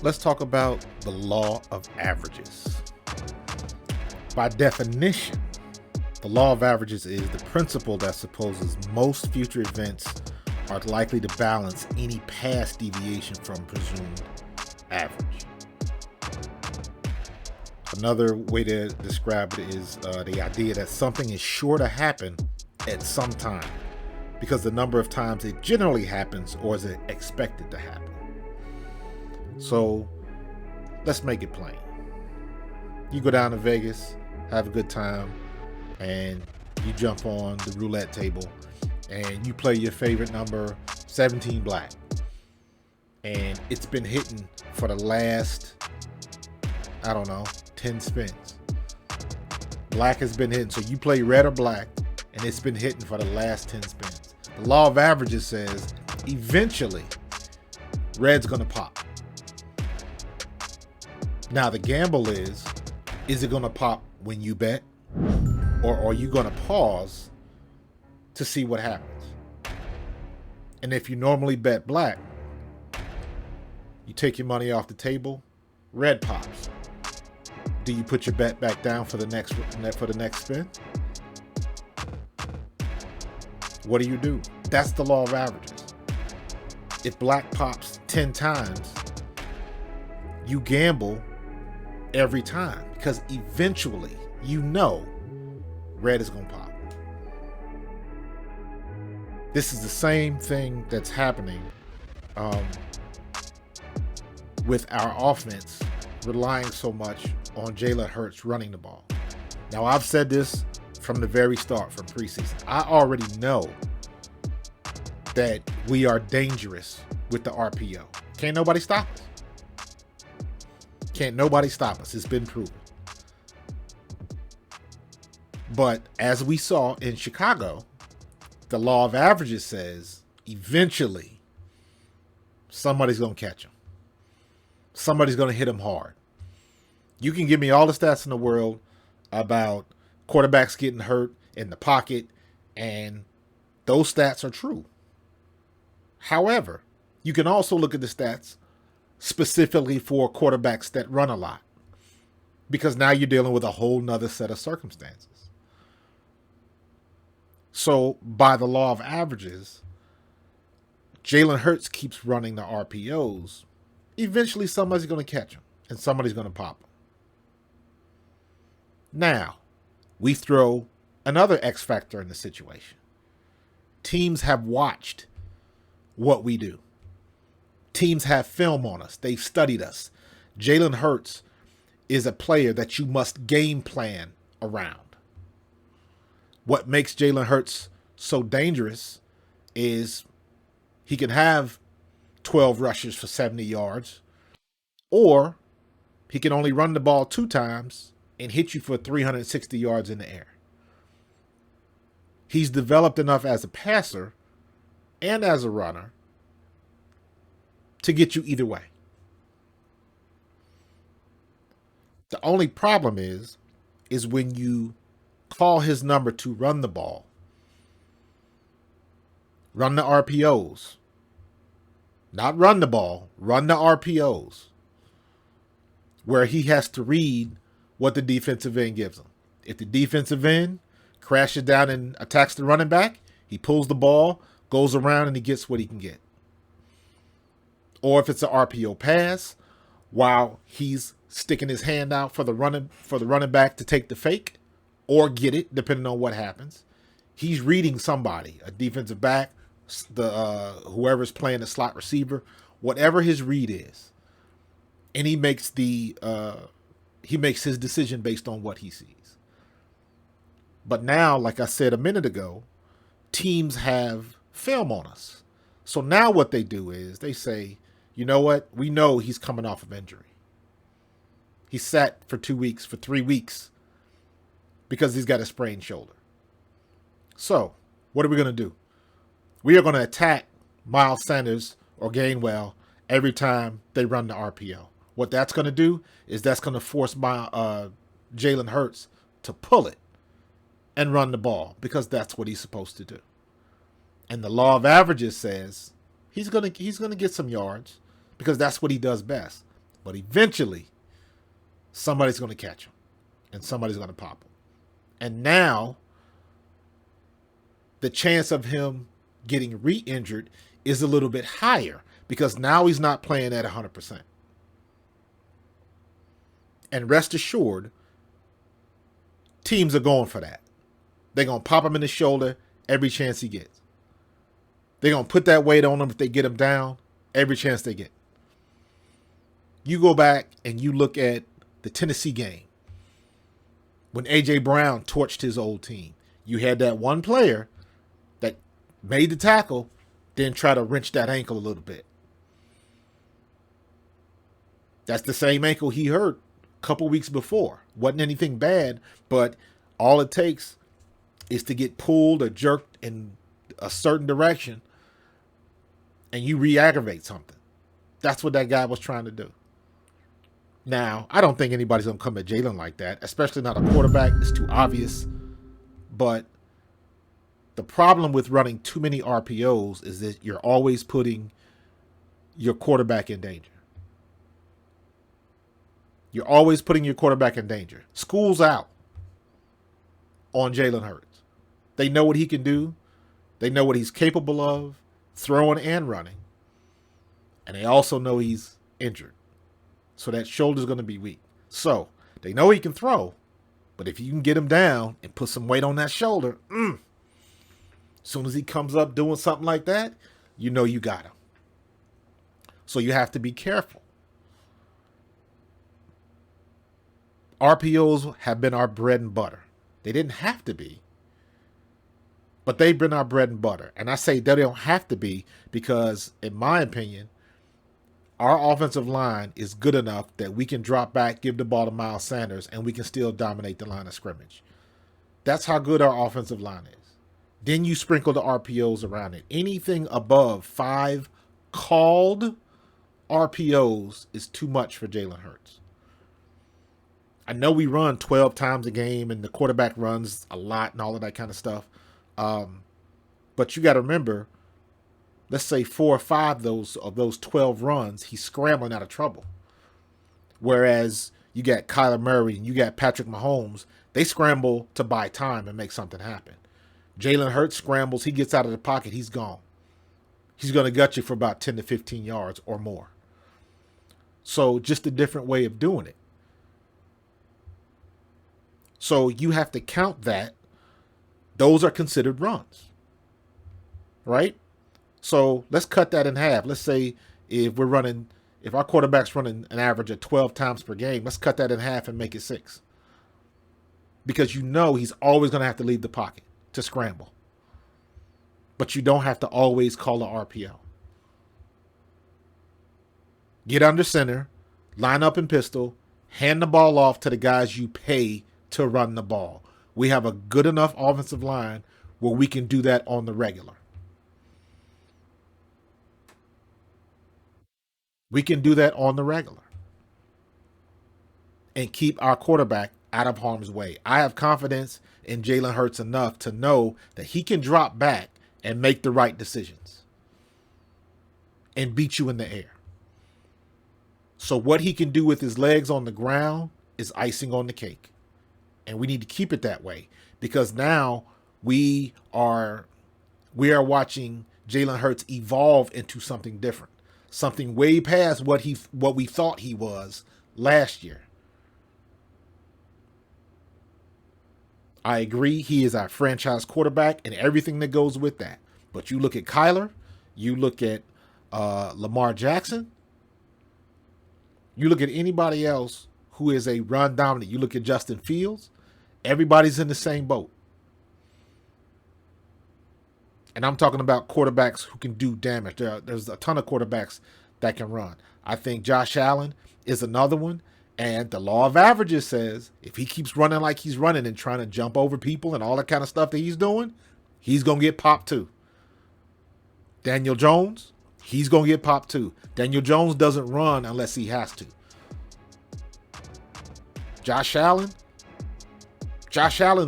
Let's talk about the law of averages. By definition, the law of averages is the principle that supposes most future events are likely to balance any past deviation from presumed average. Another way to describe it is the idea that something is sure to happen at some time because the number of times it generally happens or is expected to happen. So let's make it plain. You go down to Vegas, have a good time, and you jump on the roulette table and you play your favorite number, 17 black. And it's been hitting for the last, 10 spins. Black has been hitting. So you play red or black, and it's been hitting for the last 10 spins. The law of averages says eventually red's going to pop. Now the gamble is it going to pop when you bet? Or are you going to pause to see what happens? And if you normally bet black, you take your money off the table, red pops. Do you put your bet back down for the next spin? What do? That's the law of averages. If black pops 10 times, you gamble every time because eventually red is going to pop. This is the same thing that's happening with our offense relying so much on Jalen Hurts running the ball. Now, I've said this from the very start, from preseason. I already know that we are dangerous with the RPO. Can't nobody stop us. It's been proven. But as we saw in Chicago, the law of averages says eventually somebody's going to catch him. Somebody's going to hit him hard. You can give me all the stats in the world about quarterbacks getting hurt in the pocket, and those stats are true. However, you can also look at the stats specifically for quarterbacks that run a lot, because now you're dealing with a whole nother set of circumstances. So by the law of averages, Jalen Hurts keeps running the RPOs. Eventually somebody's going to catch him and somebody's going to pop him. Now, we throw another X factor in the situation. Teams have watched what we do. Teams have film on us. They've studied us. Jalen Hurts is a player that you must game plan around. What makes Jalen Hurts so dangerous is he can have 12 rushes for 70 yards, or he can only run the ball 2 times and hit you for 360 yards in the air. He's developed enough as a passer and as a runner to get you either way. The only problem is when you call his number to run the ball, run the RPOs, not run the ball, run the RPOs, where he has to read what the defensive end gives him. If the defensive end crashes down and attacks the running back, he pulls the ball, goes around, and he gets what he can get. Or if it's an RPO pass, while he's sticking his hand out for the running back to take the fake or get it, depending on what happens, he's reading somebody, a defensive back, whoever's playing the slot receiver, whatever his read is, and he makes his decision based on what he sees. But now, like I said a minute ago, teams have film on us. So now what they do is they say, you know what? We know he's coming off of injury. He sat for 2 weeks, for 3 weeks, because he's got a sprained shoulder. So what are we going to do? We are going to attack Miles Sanders or Gainwell every time they run the RPO. What that's going to do is that's going to force Jalen Hurts to pull it and run the ball, because that's what he's supposed to do. And the law of averages says he's gonna get some yards, because that's what he does best. But eventually, somebody's going to catch him and somebody's going to pop him. And now, the chance of him getting re-injured is a little bit higher because now he's not playing at 100%. And rest assured, teams are going for that. They're going to pop him in the shoulder every chance he gets. They're going to put that weight on him if they get him down every chance they get. You go back and you look at the Tennessee game when A.J. Brown torched his old team. You had that one player that made the tackle, then try to wrench that ankle a little bit. That's the same ankle he hurt a couple weeks before. Wasn't anything bad, but all it takes is to get pulled or jerked in a certain direction and you re-aggravate something. That's what that guy was trying to do. Now, I don't think anybody's going to come at Jalen like that, especially not a quarterback. It's too obvious. But the problem with running too many RPOs is that you're always putting your quarterback in danger. You're always putting your quarterback in danger. School's out on Jalen Hurts. They know what he can do. They know what he's capable of, throwing and running. And they also know he's injured. So that shoulder's going to be weak. So they know he can throw, but if you can get him down and put some weight on that shoulder, as soon as he comes up doing something like that, you know you got him. So you have to be careful. RPOs have been our bread and butter. They didn't have to be, but they've been our bread and butter. And I say they don't have to be because, in my opinion, our offensive line is good enough that we can drop back, give the ball to Miles Sanders, and we can still dominate the line of scrimmage. That's how good our offensive line is. Then you sprinkle the RPOs around it. Anything above 5 called RPOs is too much for Jalen Hurts. I know we run 12 times a game and the quarterback runs a lot and all of that kind of stuff. But you got to remember, let's say 4 or 5 of those 12 runs, he's scrambling out of trouble. Whereas you got Kyler Murray and you got Patrick Mahomes, they scramble to buy time and make something happen. Jalen Hurts scrambles, he gets out of the pocket, he's gone. He's going to gut you for about 10 to 15 yards or more. So just a different way of doing it. So you have to count that. Those are considered runs. Right? So let's cut that in half. Let's say if our quarterback's running an average of 12 times per game, let's cut that in half and make it 6. Because you know he's always going to have to leave the pocket to scramble. But you don't have to always call an RPO. Get under center, line up in pistol, hand the ball off to the guys you pay to run the ball. We have a good enough offensive line where we can do that on the regular. We can do that on the regular and keep our quarterback out of harm's way. I have confidence in Jalen Hurts enough to know that he can drop back and make the right decisions and beat you in the air. So what he can do with his legs on the ground is icing on the cake. And we need to keep it that way because now we are watching Jalen Hurts evolve into something different. Something way past what we thought he was last year. I agree, he is our franchise quarterback and everything that goes with that. But you look at Kyler, you look at Lamar Jackson, you look at anybody else who is a run dominant, you look at Justin Fields, everybody's in the same boat. And I'm talking about quarterbacks who can do damage. There's a ton of quarterbacks that can run. I think Josh Allen is another one. And the law of averages says if he keeps running like he's running and trying to jump over people and all that kind of stuff that he's doing, he's going to get popped too. Daniel Jones, he's going to get popped too. Daniel Jones doesn't run unless he has to. Josh Allen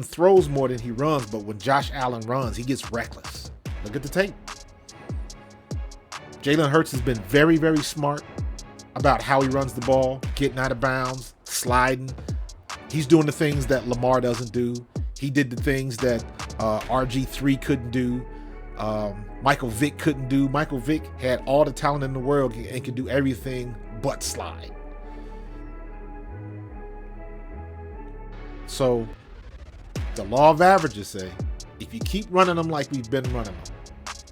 throws more than he runs, but when Josh Allen runs, he gets reckless. Look at the tape. Jalen Hurts has been very, very smart about how he runs the ball, getting out of bounds, sliding. He's doing the things that Lamar doesn't do. He did the things that RG3 couldn't do. Michael Vick couldn't do. Michael Vick had all the talent in the world and could do everything but slide. So the law of averages say, if you keep running them like we've been running them,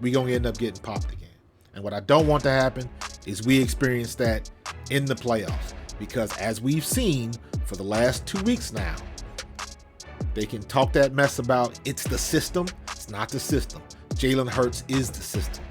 we're going to end up getting popped again. And what I don't want to happen is we experience that in the playoffs. Because as we've seen for the last 2 weeks now, they can talk that mess about it's the system. It's not the system. Jalen Hurts is the system.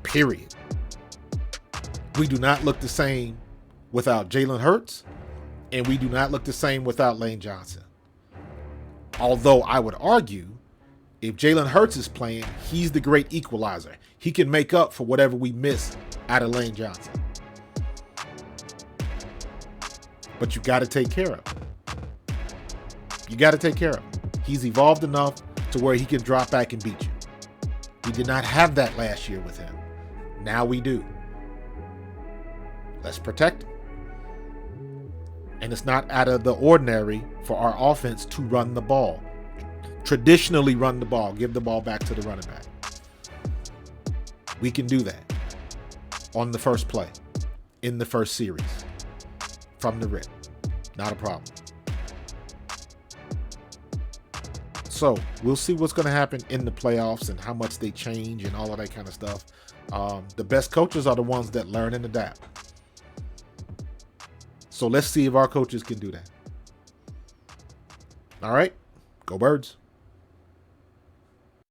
Period. We do not look the same without Jalen Hurts, and we do not look the same without Lane Johnson. Although I would argue, if Jalen Hurts is playing, he's the great equalizer. He can make up for whatever we miss out of Lane Johnson. But you got to take care of him. You got to take care of him. He's evolved enough to where he can drop back and beat you. We did not have that last year with him. Now we do. Let's protect him. And it's not out of the ordinary for our offense to run the ball. Traditionally run the ball. Give the ball back to the running back. We can do that on the first play, in the first series, from the rip. Not a problem. So we'll see what's going to happen in the playoffs and how much they change and all of that kind of stuff. The best coaches are the ones that learn and adapt. So let's see if our coaches can do that. All right, go Birds.